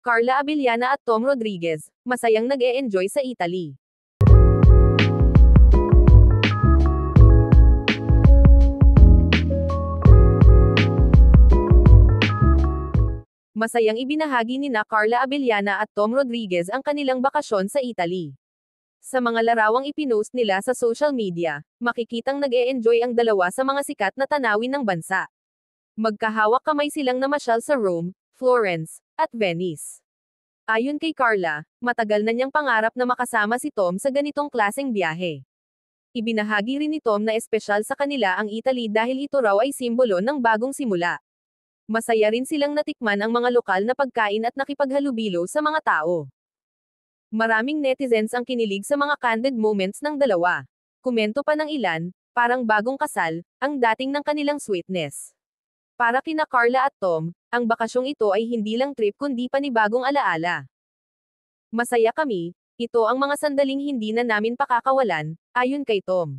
Carla Abellana at Tom Rodriguez, masayang nag-e-enjoy sa Italy. Masayang ibinahagi ni Carla Abellana at Tom Rodriguez ang kanilang bakasyon sa Italy. Sa mga larawang ipinost nila sa social media, makikitang nag-e-enjoy ang dalawa sa mga sikat na tanawin ng bansa. Magkahawak kamay silang namasyal sa Rome, Florence, at Venice. Ayon kay Carla, matagal na niyang pangarap na makasama si Tom sa ganitong klaseng biyahe. Ibinahagi rin ni Tom na espesyal sa kanila ang Italy dahil ito raw ay simbolo ng bagong simula. Masaya rin silang natikman ang mga lokal na pagkain at nakipaghalubilo sa mga tao. Maraming netizens ang kinilig sa mga candid moments ng dalawa. Komento pa ng ilan, parang bagong kasal, ang dating ng kanilang sweetness. Para kina Carla at Tom, ang bakasyong ito ay hindi lang trip kundi panibagong alaala. Masaya kami, ito ang mga sandaling hindi na namin pakakawalan, ayon kay Tom.